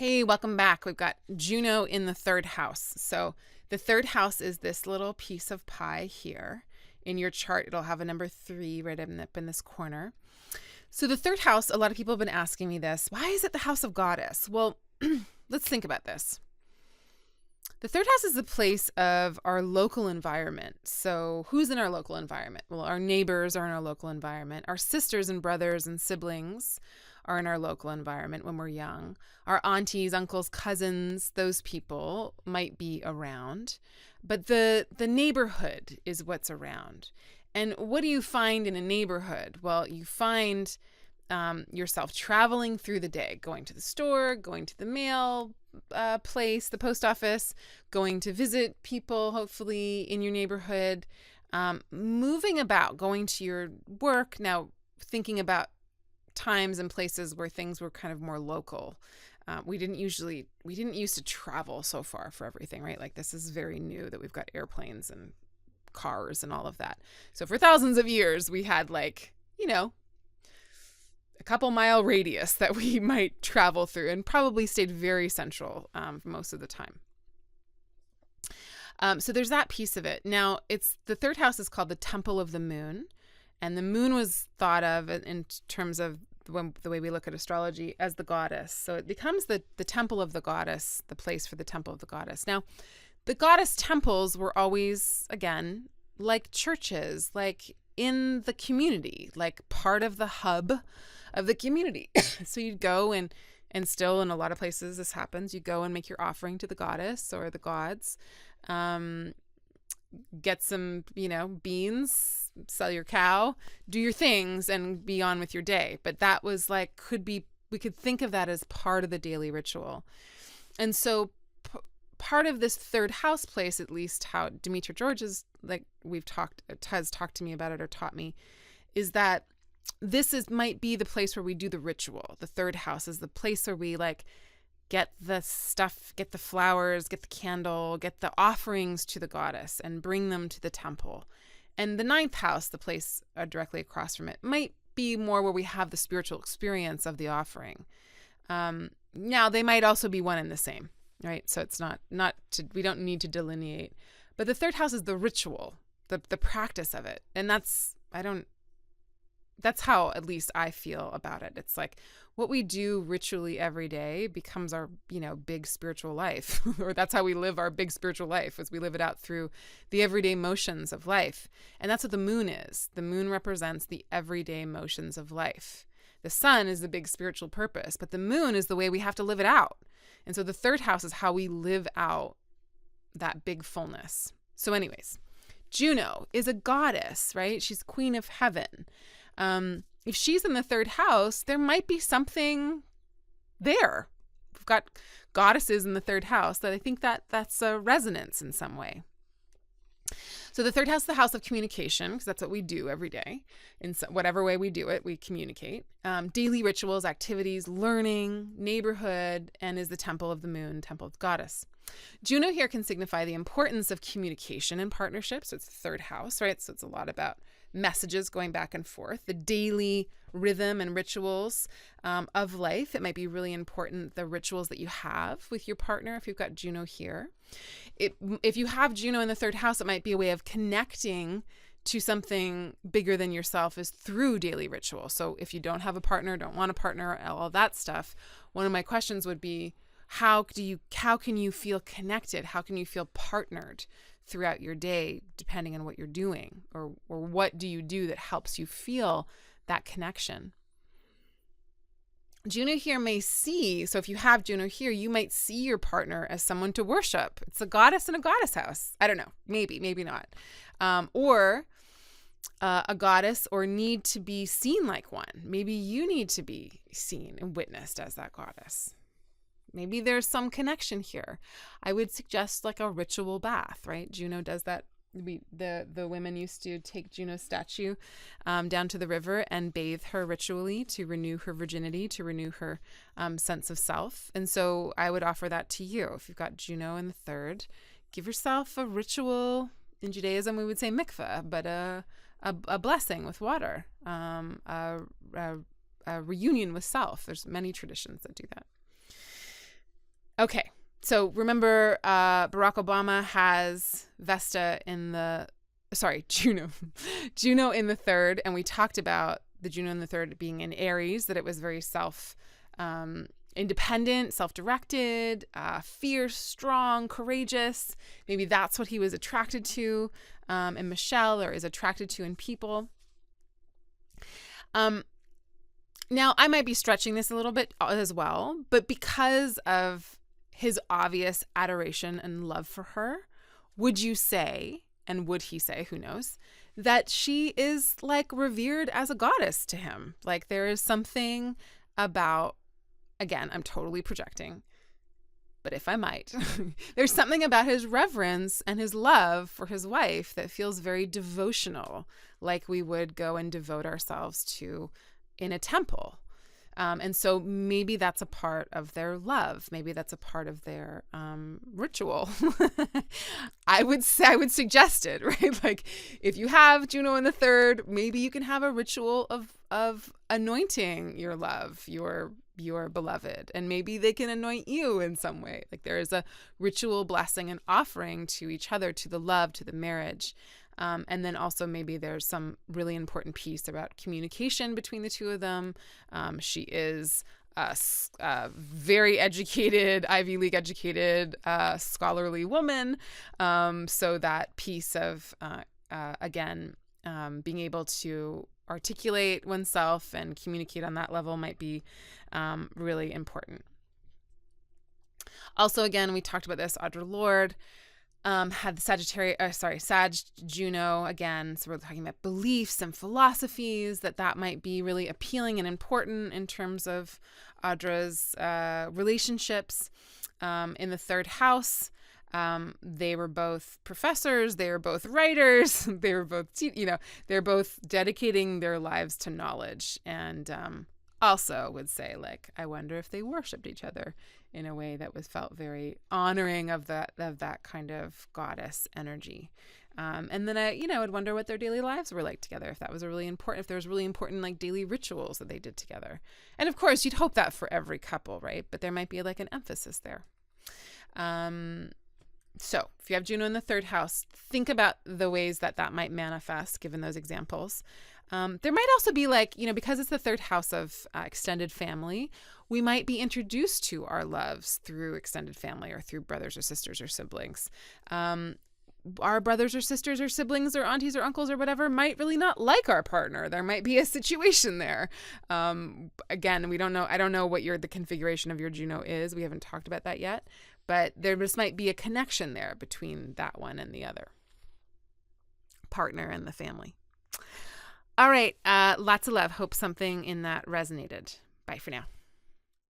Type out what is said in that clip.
Hey, welcome back. We've got Juno in the third house. So the third house is this little piece of pie here. In your chart, it'll have a number 3 right up in this corner. So the third house, a lot of people have been asking me this. Why is it the house of goddess? Well, let's think about this. The third house is the place of our local environment. So who's in our local environment? Well, our neighbors are in our local environment. Our sisters and brothers and siblings are in our local environment when we're young. Our aunties, uncles, cousins, those people might be around. But the neighborhood is what's around. And what do you find in a neighborhood? Well, you find yourself traveling through the day, going to the store, going to the mail place, the post office, going to visit people, hopefully in your neighborhood, moving about, going to your work. Now, thinking about times and places where things were kind of more local. We didn't used to travel so far for everything, right? Like this is very new that we've got airplanes and cars and all of that. So for thousands of years, we had a couple mile radius that we might travel through and probably stayed very central most of the time. So there's that piece of it. Now, the third house is called the Temple of the Moon. And the moon was thought of in terms of the way we look at astrology as the goddess. So it becomes the temple of the goddess, the place for the temple of the goddess. Now, the goddess temples were always, again, like churches, like in the community, like part of the hub of the community. So you'd go and still in a lot of places this happens, you go and make your offering to the goddess or the gods, get some, beans, sell your cow, do your things and be on with your day. But that was we could think of that as part of the daily ritual. And so part of this third house place, at least how Demetra George has talked to me about it or taught me, is that might be the place where we do the ritual. The third house is the place where we get the stuff, get the flowers, get the candle, get the offerings to the goddess and bring them to the temple. And the ninth house, the place directly across from it, might be more where we have the spiritual experience of the offering. Now, they might also be one and the same, right? So it's we don't need to delineate. But the third house is the ritual, the practice of it. And that's how at least I feel about it. It's like what we do ritually every day becomes our, big spiritual life, or that's how we live our big spiritual life, as we live it out through the everyday motions of life. And that's what the moon is. The moon represents the everyday motions of life. The sun is the big spiritual purpose, but the moon is the way we have to live it out. And so the third house is how we live out that big fullness. So anyways, Juno is a goddess, right? She's queen of heaven. If she's in the third house, there might be something there. We've got goddesses in the third house that I think that's a resonance in some way. So the third house is the house of communication, because that's what we do every day. In whatever way we do it, we communicate. Daily rituals, activities, learning, neighborhood, and is the temple of the moon, temple of the goddess. Juno here can signify the importance of communication and partnerships. So it's the third house, right? So it's a lot about messages going back and forth, the daily rhythm and rituals of life. It might be really important, the rituals that you have with your partner, if you've got Juno here. If you have Juno in the third house, it might be a way of connecting to something bigger than yourself is through daily ritual. So if you don't have a partner, don't want a partner, all that stuff, one of my questions would be, how can you feel connected? How can you feel partnered throughout your day, depending on what you're doing, or what do you do that helps you feel that connection? Juno here so if you have Juno here, you might see your partner as someone to worship. It's a goddess in a goddess house. I don't know, maybe not. Or a goddess, or need to be seen like one. Maybe you need to be seen and witnessed as that goddess. Maybe there's some connection here. I would suggest like a ritual bath, right? Juno does that. The women used to take Juno's statue down to the river and bathe her ritually to renew her virginity, to renew her sense of self. And so I would offer that to you. If you've got Juno in the third, give yourself a ritual. In Judaism, we would say mikveh, but a blessing with water, a reunion with self. There's many traditions that do that. Okay. So remember, Barack Obama has Juno, Juno in the third. And we talked about the Juno in the third being in Aries, that it was very independent, self-directed, fierce, strong, courageous. Maybe that's what he was attracted to in Michelle, or is attracted to in people. Now, I might be stretching this a little bit as well, but because of his obvious adoration and love for her, would you say, and would he say, who knows, that she is like revered as a goddess to him? Like there is something about, again, I'm totally projecting, but if I might, there's something about his reverence and his love for his wife that feels very devotional, like we would go and devote ourselves to in a temple. And so maybe that's a part of their love. Maybe that's a part of their ritual. I would suggest it, right? Like if you have Juno in the third, maybe you can have a ritual of anointing your love, your beloved, and maybe they can anoint you in some way. Like there is a ritual blessing and offering to each other, to the love, to the marriage. And then also maybe there's some really important piece about communication between the two of them. She is a very educated, Ivy League educated, scholarly woman. So that piece of, again, being able to articulate oneself and communicate on that level might be really important. Also, again, we talked about this, Audre Lorde had the Sag Juno again. So we're talking about beliefs and philosophies that might be really appealing and important in terms of Audre's relationships. In the third house, they were both professors. They were both writers. They were both, they're both dedicating their lives to knowledge. And also would say, like, I wonder if they worshipped each other in a way that felt very honoring of that kind of goddess energy. And then I would wonder what their daily lives were like together, if there was really important like daily rituals that they did together. And of course, you'd hope that for every couple, right? But there might be like an emphasis there. So if you have Juno in the third house, think about the ways that might manifest given those examples. There might also be like, because it's the third house of extended family, we might be introduced to our loves through extended family or through brothers or sisters or siblings. Our brothers or sisters or siblings or aunties or uncles or whatever might really not like our partner. There might be a situation there. Again, we don't know. I don't know what the configuration of your Juno is. We haven't talked about that yet, but there just might be a connection there between that one and the other partner and the family. All right. Lots of love. Hope something in that resonated. Bye for now.